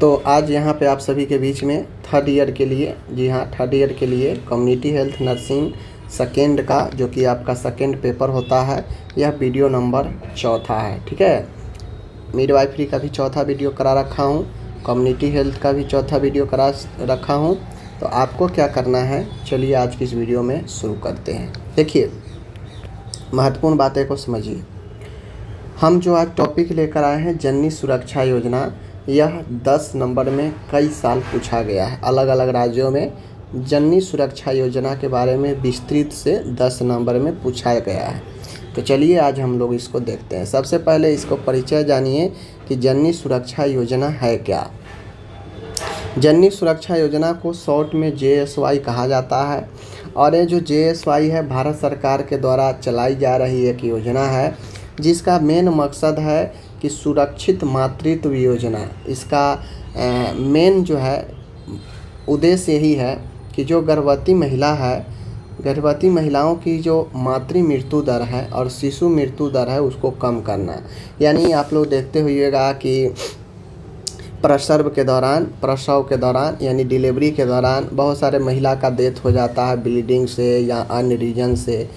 तो आज यहाँ पे आप सभी के बीच में थर्ड ईयर के लिए, जी हाँ, थर्ड ईयर के लिए कम्युनिटी हेल्थ नर्सिंग सेकेंड का जो कि आपका सेकेंड पेपर होता है, यह वीडियो नंबर चौथा है। ठीक है, मिडवाइफरी का भी चौथा वीडियो करा रखा हूँ, कम्युनिटी हेल्थ का भी चौथा वीडियो करा रखा हूँ। तो आपको क्या करना है, चलिए आज की इस वीडियो में शुरू करते हैं। देखिए, महत्वपूर्ण बातें को समझिए। हम जो आज टॉपिक लेकर आए हैं जननी सुरक्षा योजना, यह 10 नंबर में कई साल पूछा गया है। अलग अलग राज्यों में जननी सुरक्षा योजना के बारे में विस्तृत से 10 नंबर में पूछा गया है। तो चलिए आज हम लोग इसको देखते हैं। सबसे पहले इसको परिचय जानिए कि जननी सुरक्षा योजना है क्या। जननी सुरक्षा योजना को शॉर्ट में JSY कहा जाता है, और ये जो JSY है भारत सरकार के द्वारा चलाई जा रही एक योजना है, जिसका मेन मकसद है कि सुरक्षित मातृत्व योजना। इसका मेन जो है उद्देश्य यही है कि जो गर्भवती महिला है, गर्भवती महिलाओं की जो मातृ मृत्यु दर है और शिशु मृत्यु दर है उसको कम करना। यानी आप लोग देखते होइएगा कि प्रसव के दौरान यानी डिलीवरी के दौरान बहुत सारे महिला का डेथ हो जाता है ब्लीडिंग से या अन्य रीजन से।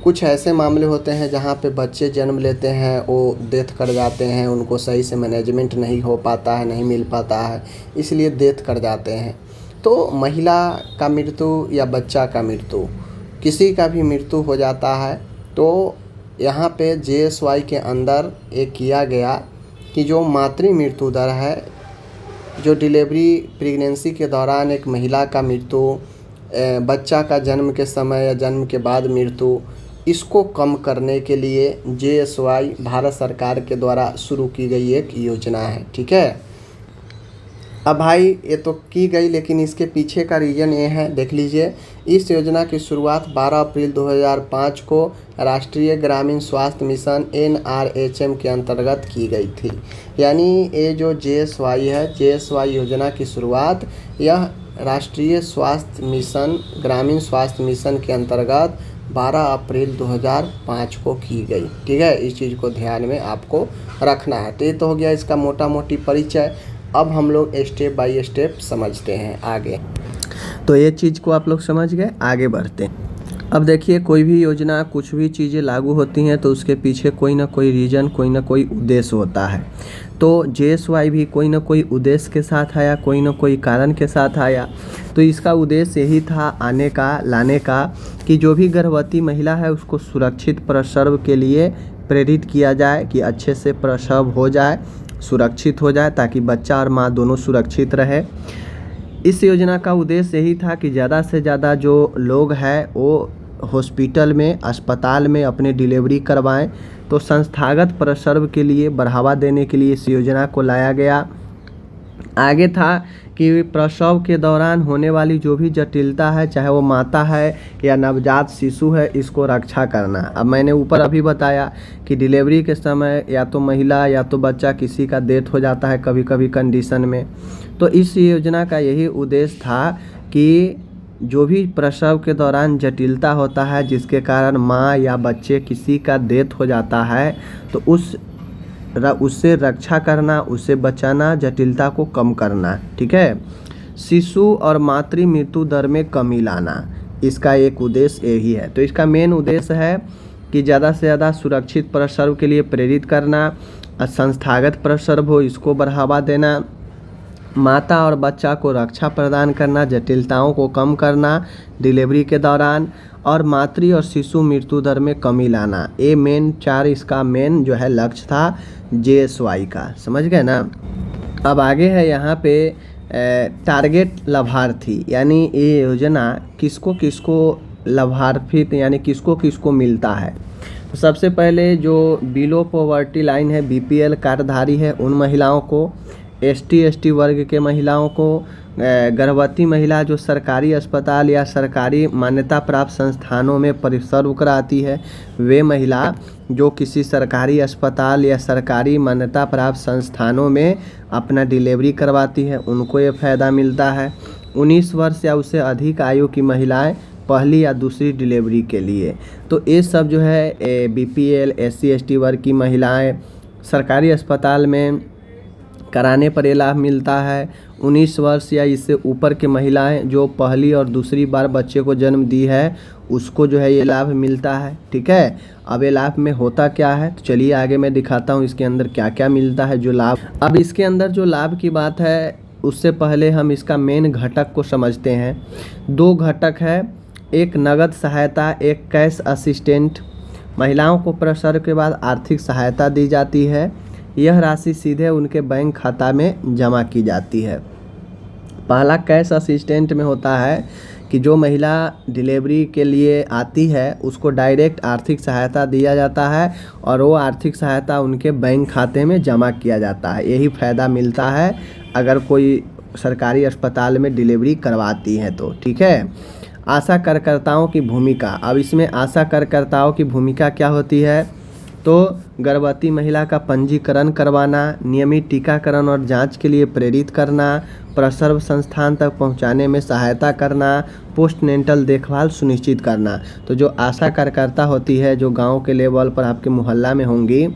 कुछ ऐसे मामले होते हैं जहाँ पे बच्चे जन्म लेते हैं, वो डेथ कर जाते हैं, उनको सही से मैनेजमेंट नहीं हो पाता है, नहीं मिल पाता है, इसलिए डेथ कर जाते हैं। तो महिला का मृत्यु या बच्चा का मृत्यु, किसी का भी मृत्यु हो जाता है, तो यहाँ पे JSY के अंदर एक किया गया कि जो मातृ मृत्यु दर है, जो डिलीवरी प्रेगनेंसी के दौरान एक महिला का मृत्यु, बच्चा का जन्म के समय या जन्म के बाद मृत्यु, इसको कम करने के लिए JSY भारत सरकार के द्वारा शुरू की गई एक योजना है। ठीक है, अब भाई ये तो की गई, लेकिन इसके पीछे का रीज़न ये है, देख लीजिए। इस योजना की शुरुआत 12 अप्रैल 2005 को राष्ट्रीय ग्रामीण स्वास्थ्य मिशन NRHM के अंतर्गत की गई थी। यानी ये जो JSY है, JSY योजना की शुरुआत यह राष्ट्रीय स्वास्थ्य मिशन, ग्रामीण स्वास्थ्य मिशन के अंतर्गत 12 अप्रैल 2005 को की गई। ठीक है, इस चीज़ को ध्यान में आपको रखना है। तो ये तो हो गया इसका मोटा मोटी परिचय। अब हम लोग स्टेप बाय स्टेप समझते हैं आगे। तो ये चीज़ को आप लोग समझ गए, आगे बढ़ते हैं। अब देखिए, कोई भी योजना, कुछ भी चीज़ें लागू होती हैं तो उसके पीछे कोई ना कोई रीज़न, कोई ना कोई उद्देश्य होता है। तो JSY भी कोई ना कोई उद्देश्य के साथ आया, कोई ना कोई कारण के साथ आया। तो इसका उद्देश्य यही था आने का, लाने का, कि जो भी गर्भवती महिला है उसको सुरक्षित प्रसव के लिए प्रेरित किया जाए, कि अच्छे से प्रसव हो जाए, सुरक्षित हो जाए, ताकि बच्चा और माँ दोनों सुरक्षित रहे। इस योजना का उद्देश्य यही था कि ज़्यादा से ज़्यादा जो लोग हैं वो हॉस्पिटल में, अस्पताल में अपने डिलीवरी करवाएं। तो संस्थागत प्रसव के लिए बढ़ावा देने के लिए इस योजना को लाया गया। आगे था कि प्रसव के दौरान होने वाली जो भी जटिलता है, चाहे वो माता है या नवजात शिशु है, इसको रक्षा करना। अब मैंने ऊपर अभी बताया कि डिलीवरी के समय या तो महिला या तो बच्चा, किसी का डेथ हो जाता है कभी कभी कंडीशन में। तो इस योजना का यही उद्देश्य था कि जो भी प्रसव के दौरान जटिलता होता है, जिसके कारण माँ या बच्चे किसी का डेथ हो जाता है, तो उससे रक्षा करना, उससे बचाना, जटिलता को कम करना। ठीक है, शिशु और मातृ मृत्यु दर में कमी लाना, इसका एक उद्देश्य यही है। तो इसका मेन उद्देश्य है कि ज़्यादा से ज़्यादा सुरक्षित प्रसव के लिए प्रेरित करना, संस्थागत प्रसव हो इसको बढ़ावा देना, माता और बच्चा को रक्षा प्रदान करना, जटिलताओं को कम करना डिलीवरी के दौरान, और मातृ और शिशु मृत्यु दर में कमी लाना। ये मेन 4 इसका मेन जो है लक्ष्य था JSY का। समझ गए ना। अब आगे है यहाँ पे टारगेट लाभार्थी, यानी ये योजना किसको किसको लाभान्वित, यानी किसको किसको मिलता है। तो सबसे पहले जो बिलो पॉवर्टी लाइन है, BPL कार्डधारी है, उन महिलाओं को, ST वर्ग के महिलाओं को, गर्भवती महिला जो सरकारी अस्पताल या सरकारी मान्यता प्राप्त संस्थानों में प्रसव कराती है, वे महिला जो किसी सरकारी अस्पताल या सरकारी मान्यता प्राप्त संस्थानों में अपना डिलीवरी करवाती है, उनको ये फ़ायदा मिलता है। 19 वर्ष या उससे अधिक आयु की महिलाएं पहली या दूसरी डिलीवरी के लिए। तो ये सब जो है BPL SC ST वर्ग की महिलाएं सरकारी अस्पताल में कराने पर ये लाभ मिलता है। 19 वर्ष या इससे ऊपर की महिलाएं जो पहली और दूसरी बार बच्चे को जन्म दी है उसको जो है ये लाभ मिलता है। ठीक है, अब ये लाभ में होता क्या है तो चलिए आगे मैं दिखाता हूँ इसके अंदर क्या क्या मिलता है जो लाभ। अब इसके अंदर जो लाभ की बात है उससे पहले हम इसका मेन घटक को समझते हैं। 2 घटक है, एक नगद सहायता, एक कैश असिस्टेंट। महिलाओं को प्रसव के बाद आर्थिक सहायता दी जाती है। यह राशि सीधे उनके बैंक खाता में जमा की जाती है। पहला कैश असिस्टेंट में होता है कि जो महिला डिलीवरी के लिए आती है उसको डायरेक्ट आर्थिक सहायता दिया जाता है और वो आर्थिक सहायता उनके बैंक खाते में जमा किया जाता है। यही फ़ायदा मिलता है अगर कोई सरकारी अस्पताल में डिलीवरी करवाती है तो। ठीक है, आशा कार्यकर्ताओं की भूमिका। अब इसमें आशा कार्यकर्ताओं की भूमिका क्या होती है तो गर्भवती महिला का पंजीकरण करवाना, नियमित टीकाकरण और जांच के लिए प्रेरित करना, प्रसव संस्थान तक पहुंचाने में सहायता करना, पोस्टनेंटल देखभाल सुनिश्चित करना। तो जो आशा कार्यकर्ता होती है जो गांव के लेवल पर आपके मोहल्ला में होंगी,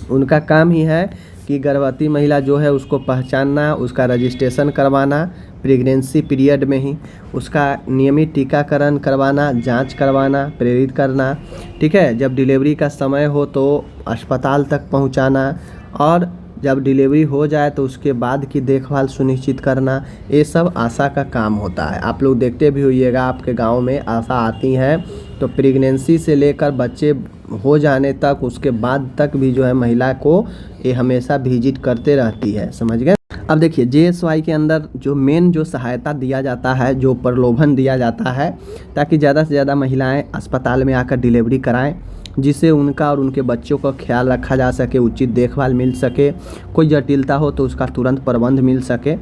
उनका काम ही है कि गर्भवती महिला जो है उसको पहचानना, उसका रजिस्ट्रेशन करवाना प्रेगनेंसी पीरियड में ही, उसका नियमित टीकाकरण करवाना, जांच करवाना, प्रेरित करना। ठीक है, जब डिलीवरी का समय हो तो अस्पताल तक पहुंचाना और जब डिलीवरी हो जाए तो उसके बाद की देखभाल सुनिश्चित करना। ये सब आशा का काम होता है। आप लोग देखते भी होइएगा आपके गांव में आशा आती हैं तो प्रेगनेंसी से लेकर बच्चे हो जाने तक, उसके बाद तक भी जो है महिला को ये हमेशा विजिट करते रहती है। समझ गए। अब देखिए JSY के अंदर जो मेन जो सहायता दिया जाता है, जो प्रलोभन दिया जाता है ताकि ज़्यादा से ज़्यादा महिलाएं अस्पताल में आकर डिलीवरी कराएं, जिससे उनका और उनके बच्चों का ख्याल रखा जा सके, उचित देखभाल मिल सके, कोई जटिलता हो तो उसका तुरंत प्रबंध मिल सके।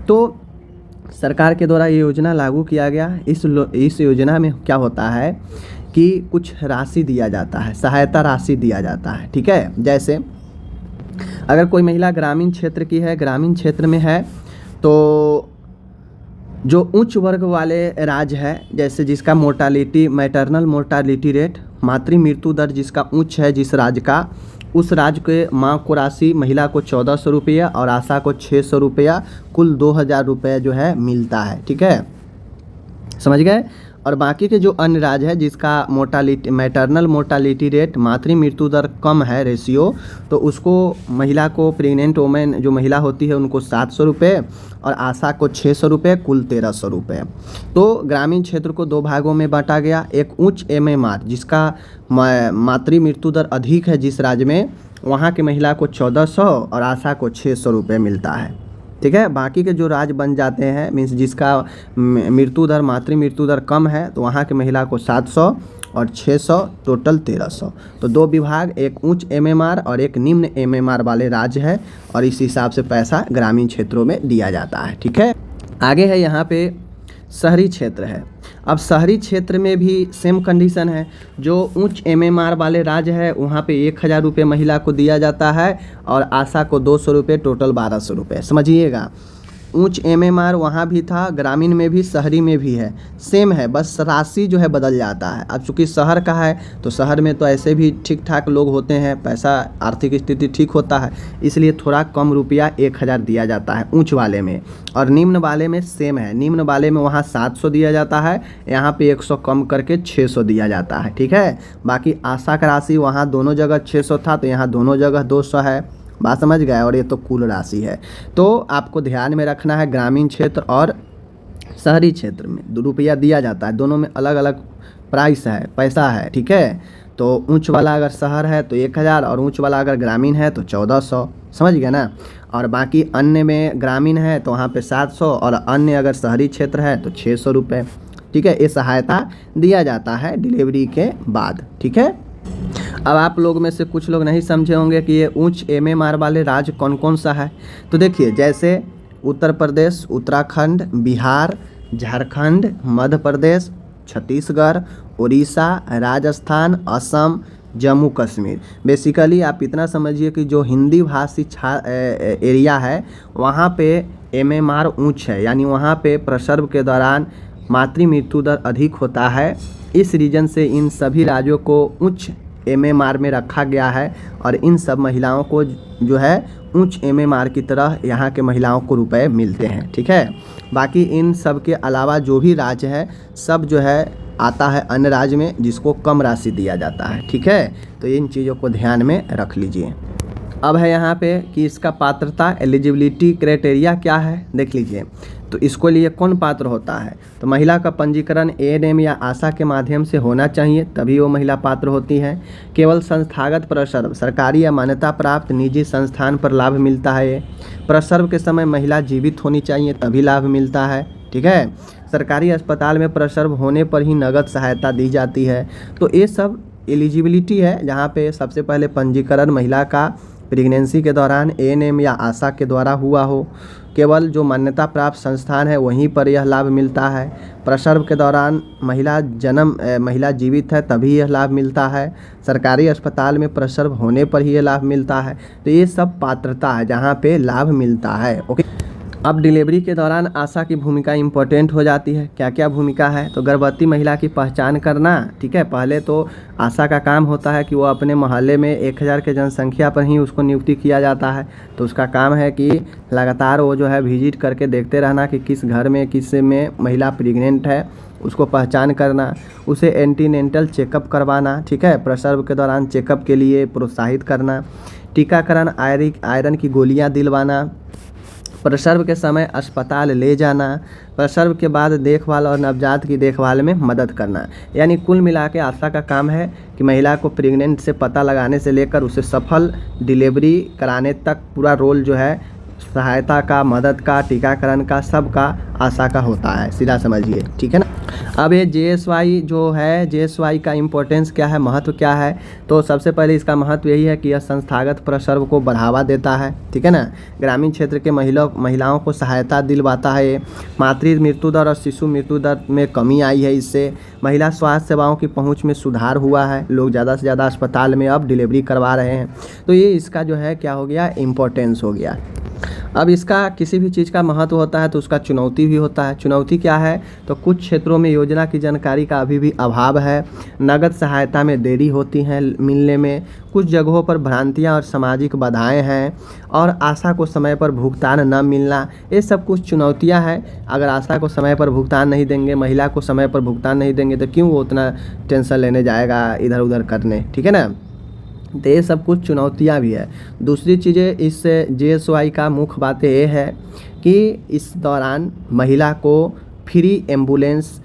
तो सरकार के द्वारा ये योजना लागू किया गया। इस योजना में क्या होता है कि कुछ राशि दिया जाता है, सहायता राशि दिया जाता है। ठीक है, जैसे अगर कोई महिला ग्रामीण क्षेत्र की है, ग्रामीण क्षेत्र में है तो जो उच्च वर्ग वाले राज्य है, जैसे जिसका मोर्टालिटी, मैटरनल मोर्टालिटी रेट, मातृ मृत्यु दर जिसका उच्च है जिस राज्य का, उस राज्य के माँ को राशि महिला को 1400 रुपया और आशा को 600 रुपया, कुल 2000 रुपये जो है मिलता है। ठीक है, समझ गए। और बाकी के जो अन्य राज्य है जिसका मोर्टालिटी, मैटरनल मोर्टालिटी रेट, मातृ मृत्यु दर कम है रेशियो, तो उसको महिला को, प्रेग्नेंट वोमेन जो महिला होती है उनको 700 रुपये और आशा को 600 रुपये, कुल 1300 रुपये। तो ग्रामीण क्षेत्र को 2 भागों में बांटा गया। एक उच्च MMR जिसका मातृ मृत्यु दर अधिक है जिस राज्य में, वहाँ की महिला को 1400 और आशा को 600 रुपये मिलता है। ठीक है, बाकी के जो राज्य बन जाते हैं मीन्स जिसका मृत्यु दर, मातृ मृत्यु दर कम है, तो वहाँ की महिला को 700 और 600, टोटल 1300। तो 2 विभाग, एक उच्च MMR और एक निम्न MMR वाले राज्य है और इस हिसाब से पैसा ग्रामीण क्षेत्रों में दिया जाता है। ठीक है, आगे है यहाँ पे शहरी क्षेत्र है। अब शहरी क्षेत्र में भी सेम कंडीशन है। जो उच्च MMR वाले राज्य है वहाँ पे 1000 रुपये महिला को दिया जाता है और आशा को 200 रुपये, टोटल 1200 रुपये। समझिएगा, उच्च MMR वहाँ भी था, ग्रामीण में भी, शहरी में भी है, सेम है, बस राशि जो है बदल जाता है। अब चूँकि शहर का है तो शहर में तो ऐसे भी ठीक ठाक लोग होते हैं, पैसा, आर्थिक स्थिति ठीक होता है, इसलिए थोड़ा कम रुपया 1000 दिया जाता है उच्च वाले में। और निम्न वाले में सेम है, निम्न वाले में वहाँ 700 दिया जाता है, यहाँ पे 100 कम करके 600 दिया जाता है। ठीक है, बाकी आशा का राशि वहाँ दोनों जगह 600 था तो यहाँ दोनों जगह 200 है। बात समझ गए। और ये तो कुल राशि है। तो आपको ध्यान में रखना है ग्रामीण क्षेत्र और शहरी क्षेत्र में 2 रुपया दिया जाता है, दोनों में अलग अलग प्राइस है, पैसा है। ठीक है, तो ऊंच वाला अगर शहर है तो 1000 और ऊंच वाला अगर ग्रामीण है तो 1400। समझ गया ना। और बाकी अन्य में ग्रामीण है तो वहाँ पे 700 और अन्य अगर शहरी क्षेत्र है तो 600 रुपये। ठीक है, ये सहायता दिया जाता है डिलीवरी के बाद। ठीक है, अब आप लोग में से कुछ लोग नहीं समझे होंगे कि ये उच्च MMR वाले राज्य कौन कौन सा है। तो देखिए, जैसे उत्तर प्रदेश, उत्तराखंड, बिहार, झारखंड, मध्य प्रदेश, छत्तीसगढ़, उड़ीसा, राजस्थान, असम, जम्मू कश्मीर। बेसिकली आप इतना समझिए कि जो हिंदी भाषी एरिया है वहाँ पे MMR ऊंच है, यानी वहाँ पे प्रसव के दौरान मातृ मृत्यु दर अधिक होता है। इस रीजन से इन सभी राज्यों को उच्च MMR में रखा गया है और इन सब महिलाओं को जो है उच्च MMR की तरह यहाँ के महिलाओं को रुपए मिलते हैं। ठीक है, बाकी इन सब के अलावा जो भी राज्य है सब जो है आता है अन्य राज्य में, जिसको कम राशि दिया जाता है। ठीक है, तो इन चीज़ों को ध्यान में रख लीजिए। अब है यहाँ पे कि इसका पात्रता एलिजिबिलिटी क्राइटेरिया क्या है, देख लीजिए। तो इसको लिए कौन पात्र होता है, तो महिला का पंजीकरण ANM या आशा के माध्यम से होना चाहिए, तभी वो महिला पात्र होती है। केवल संस्थागत प्रसर्व, सरकारी या मान्यता प्राप्त निजी संस्थान पर लाभ मिलता है। प्रसर्व के समय महिला जीवित होनी चाहिए, तभी लाभ मिलता है। ठीक है, सरकारी अस्पताल में प्रसर्व होने पर ही नगद सहायता दी जाती है। तो ये सब एलिजिबिलिटी है, जहाँ पे सबसे पहले पंजीकरण महिला का प्रेगनेंसी के दौरान ANM या आशा के द्वारा हुआ हो, केवल जो मान्यता प्राप्त संस्थान है वहीं पर यह लाभ मिलता है। प्रसव के दौरान महिला जीवित है तभी यह लाभ मिलता है। सरकारी अस्पताल में प्रसव होने पर ही यह लाभ मिलता है। तो ये सब पात्रता है जहाँ पे लाभ मिलता है। ओके, अब डिलीवरी के दौरान आशा की भूमिका इम्पोर्टेंट हो जाती है। क्या क्या भूमिका है, तो गर्भवती महिला की पहचान करना। ठीक है, पहले तो आशा का काम होता है कि वो अपने मोहल्ले में 1000 के जनसंख्या पर ही उसको नियुक्ति किया जाता है। तो उसका काम है कि लगातार वो जो है विजिट करके देखते रहना कि किस घर में किस में महिला प्रेग्नेंट है, उसको पहचान करना, उसे एंटीनेंटल चेकअप करवाना। ठीक है, प्रसव के दौरान चेकअप के लिए प्रोत्साहित करना, टीकाकरण, आयरन की गोलियाँ दिलवाना, प्रसव के समय अस्पताल ले जाना, प्रसव के बाद देखभाल और नवजात की देखभाल में मदद करना। यानी कुल मिला के आशा का काम है कि महिला को प्रेग्नेंट से पता लगाने से लेकर उसे सफल डिलीवरी कराने तक पूरा रोल जो है सहायता का, मदद का, टीकाकरण का, सब का आशा का होता है, सीधा समझिए। ठीक है ना। अब ये JSY जो है, JSY का इम्पोर्टेंस क्या है, महत्व क्या है, तो सबसे पहले इसका महत्व यही है कि यह संस्थागत प्रसव को बढ़ावा देता है। ठीक है ना, ग्रामीण क्षेत्र के महिलाओं को सहायता दिलवाता है। मातृ मृत्यु दर और शिशु मृत्यु दर में कमी आई है, इससे महिला स्वास्थ्य सेवाओं की पहुँच में सुधार हुआ है। लोग ज़्यादा से ज़्यादा अस्पताल में अब डिलीवरी करवा रहे हैं। तो ये इसका जो है क्या हो गया, इम्पोर्टेंस हो गया। अब इसका किसी भी चीज़ का महत्व होता है तो उसका चुनौती भी होता है। चुनौती क्या है, तो कुछ क्षेत्रों में योजना की जानकारी का अभी भी अभाव है, नगद सहायता में देरी होती है मिलने में, कुछ जगहों पर भ्रांतियां और सामाजिक बाधाएं हैं, और आशा को समय पर भुगतान न मिलना, ये सब कुछ चुनौतियां हैं। अगर आशा को समय पर भुगतान नहीं देंगे, महिला को समय पर भुगतान नहीं देंगे, तो क्यों वो उतना टेंशन लेने जाएगा इधर उधर करने। ठीक है ना, तो ये सब कुछ चुनौतियाँ भी है। दूसरी चीज़ें इस JSY का मुख्य बातें ये है कि इस दौरान महिला को फ्री एम्बुलेंस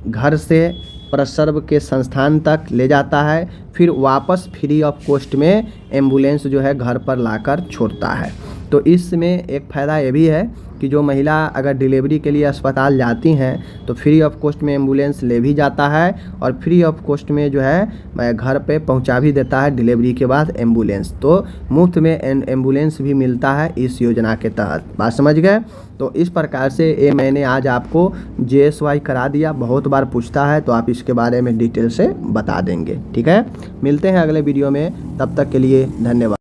घर से प्रसव के संस्थान तक ले जाता है, फिर वापस फ्री ऑफ कॉस्ट में एम्बुलेंस जो है घर पर लाकर छोड़ता है। तो इसमें एक फ़ायदा ये भी है कि जो महिला अगर डिलीवरी के लिए अस्पताल जाती हैं तो फ्री ऑफ कॉस्ट में एम्बुलेंस ले भी जाता है, और फ्री ऑफ कॉस्ट में जो है घर पे पहुंचा भी देता है डिलीवरी के बाद एम्बुलेंस। तो मुफ्त में एम्बुलेंस भी मिलता है इस योजना के तहत। बात समझ गए। तो इस प्रकार से ये मैंने आज आपको JSY करा दिया। बहुत बार पूछता है तो आप इसके बारे में डिटेल से बता देंगे। ठीक है, मिलते हैं अगले वीडियो में, तब तक के लिए धन्यवाद।